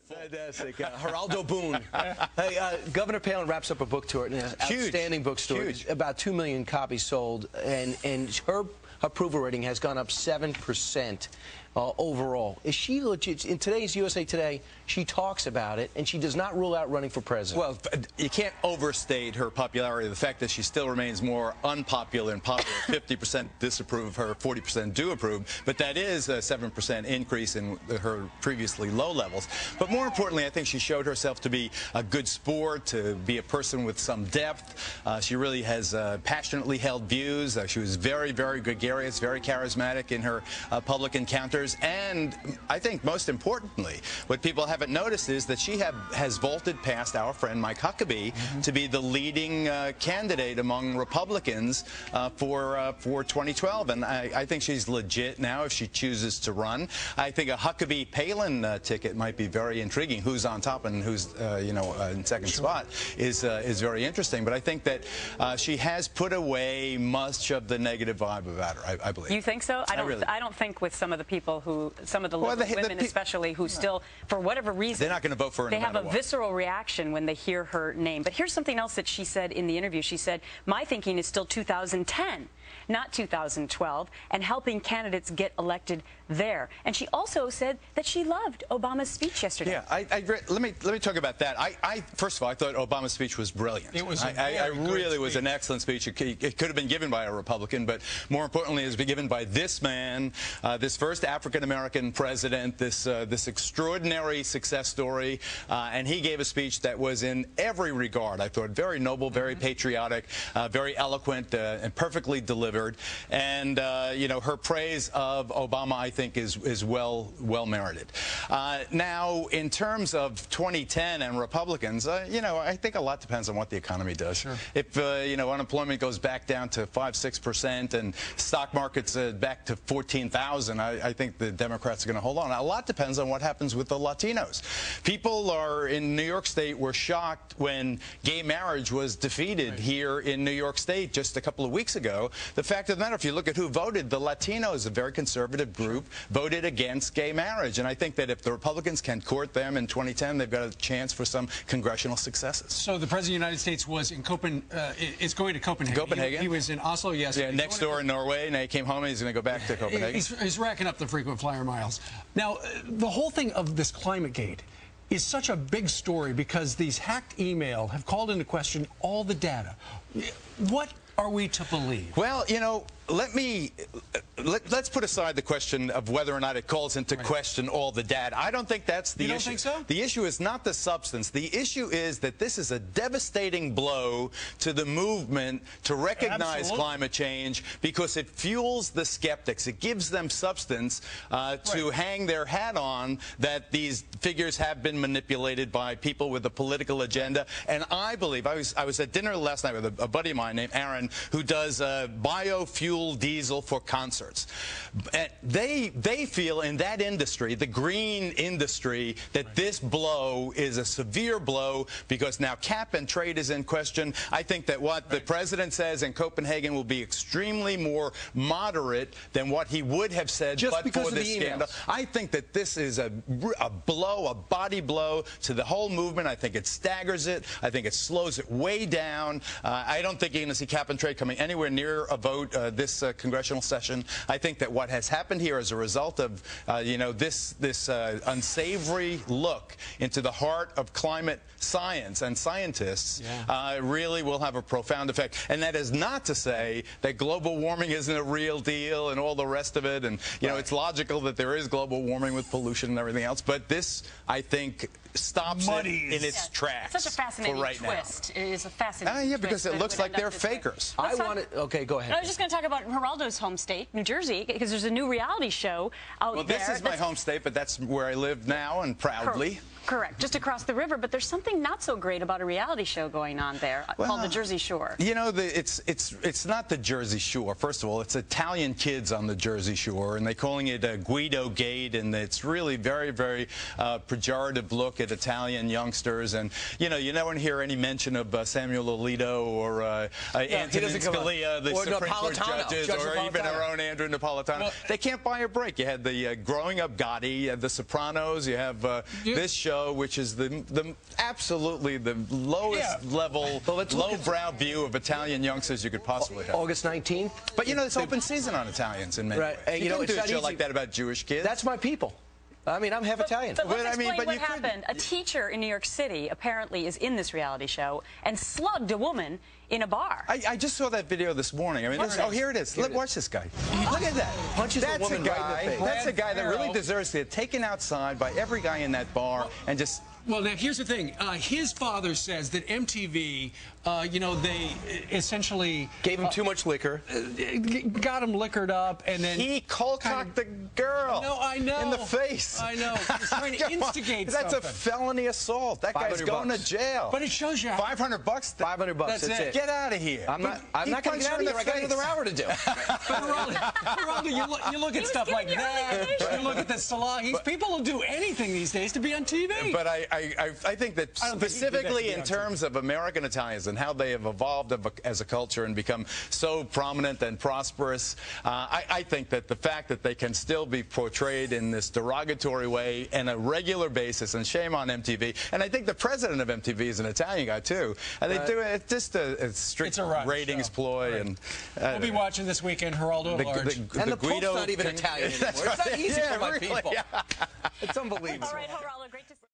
Fantastic. Geraldo Boone. Hey, Governor Palin wraps up a book tour, an outstanding bookstore. About 2 million copies sold, and her approval rating has gone up 7% overall. Is she legit? In today's USA Today, she talks about it, and she does not rule out running for president. Well, you can't overstate her popularity. The fact that she still remains more unpopular and popular. 50% disapprove of her, 40% do approve. But that is a 7% increase in her previously low levels. But more importantly, I think she showed herself to be a good sport, to be a person with some depth. She really has passionately held views. She was very, very gregarious, very charismatic in her public encounters. And I think most importantly, what people haven't noticed is that she has vaulted past our friend Mike Huckabee to be the leading candidate among Republicans for 2012. And I think she's legit now if she chooses to run. I think a Huckabee-Palin ticket might be very intriguing. Who's on top and who's in second spot is very interesting. But I think that she has put away much of the negative vibe about her. I believe. You think so? I don't think with some of the people some of the women especially, who still, for whatever reason, they're not going to vote for her. They have a visceral reaction when they hear her name. But here's something else that she said in the interview. She said, "My thinking is still 2010, not 2012, and helping candidates get elected there." And she also said that she loved Obama's speech yesterday. Yeah, let me talk about that. First of all, I thought Obama's speech was brilliant. It was really was an excellent speech. It could have been given by a Republican, but more importantly, it was given by this man, this first African-American president, this extraordinary success story, and he gave a speech that was in every regard, I thought, very noble, very patriotic, very eloquent, and perfectly delivered. And her praise of Obama, I think, is well merited. Now, in terms of 2010 and Republicans, I think a lot depends on what the economy does. Sure. If unemployment goes back down to 5–6% and stock markets back to 14,000, I think the Democrats are going to hold on. A lot depends on what happens with the Latinos. People in New York State were shocked when gay marriage was defeated here in New York State just a couple of weeks ago. The fact of the matter, if you look at who voted, the Latinos, a very conservative group, voted against gay marriage. And I think that if the Republicans can court them in 2010, they've got a chance for some congressional successes. So the President of the United States was in is going to Copenhagen. He was in Oslo yesterday. Yeah, next door in Norway, and he came home and he's going to go back to Copenhagen. He's racking up the frequent flyer miles. Now, the whole thing of this climate gate is such a big story because these hacked email have called into question all the data. What are we to believe? Well, let's put aside the question of whether or not it calls into question all the data. I don't think that's the issue. You don't think so? The issue is not the substance. The issue is that this is a devastating blow to the movement to recognize climate change because it fuels the skeptics. It gives them substance to hang their hat on that these figures have been manipulated by people with a political agenda. And I believe, I was at dinner last night with a buddy of mine named Aaron who does biofuel diesel for concerts. They feel in that industry, the green industry, that this blow is a severe blow because now cap and trade is in question. I think that what the president says in Copenhagen will be extremely more moderate than what he would have said but for this scandal. I think that this is a blow, a body blow to the whole movement. I think it staggers it. I think it slows it way down. I don't think you're going to see cap and trade coming anywhere near a vote this congressional session. I think that what has happened here as a result of this unsavory look into the heart of climate science and scientists really will have a profound effect. And that is not to say that global warming isn't a real deal and all the rest of it. And it's logical that there is global warming with pollution and everything else. But this, I think, stops it in its tracks. It's such a fascinating twist. It is a fascinating twist. Because it looks like they're fakers. Okay, go ahead. I was just going to talk about Geraldo's home state, New Jersey, because there's a new reality show out there. Well, this is my home state, but that's where I live now and proudly. Correct, just across the river. But there's something not so great about a reality show going on there called the Jersey Shore. It's not the Jersey Shore. First of all, it's Italian kids on the Jersey Shore, and they're calling it a Guido Gate, and it's really very, very pejorative look at Italian youngsters. And you never hear any mention of Samuel Alito or Antonin Scalia, the Supreme Court judges, or even our own Andrew Andrew Napolitano. Well, they can't buy a break. You had the Growing Up Gotti, you have The Sopranos, you have this show, which is the absolutely the lowest level, low-brow view of Italian youngsters you could possibly have. August 19th. But you know, it's open season on Italians in many ways. And You know, can do it's a show not like easy. that about Jewish kids. That's my people. I mean, I'm half Italian. But let's explain but what you could- happened. A teacher in New York City apparently is in this reality show and slugged a woman in a bar. I just saw that video this morning. I mean, here it is. Watch this guy. Look at that. Punches a woman right in the face. That's a guy that really deserves to get taken outside by every guy in that bar and just... Well, now, here's the thing. His father says that MTV, you know, they essentially... Gave him too much liquor. Got him liquored up, and then... He cold-cocked the girl. No, I know. In the face. I know. He's trying to Come on. instigate That's something. a felony assault. That guy's going to jail. But it shows you how... $500? $500. That's it. Get out of here. I'm not going to get out of here. I got another hour to do. Geraldo, you look at stuff like that. You look at the salahis. People will do anything these days to be on TV. But I think that specifically in terms of American Italians and how they have evolved as a culture and become so prominent and prosperous, I think that the fact that they can still be portrayed in this derogatory way on a regular basis, and shame on MTV. And I think the president of MTV is an Italian guy, too. And they do it just a strict ratings ploy. And we'll be watching this weekend, Geraldo at large. And the Pope's not even Italian anymore. It's not easy for my people. Yeah. It's unbelievable. All right, Geraldo, great to see you.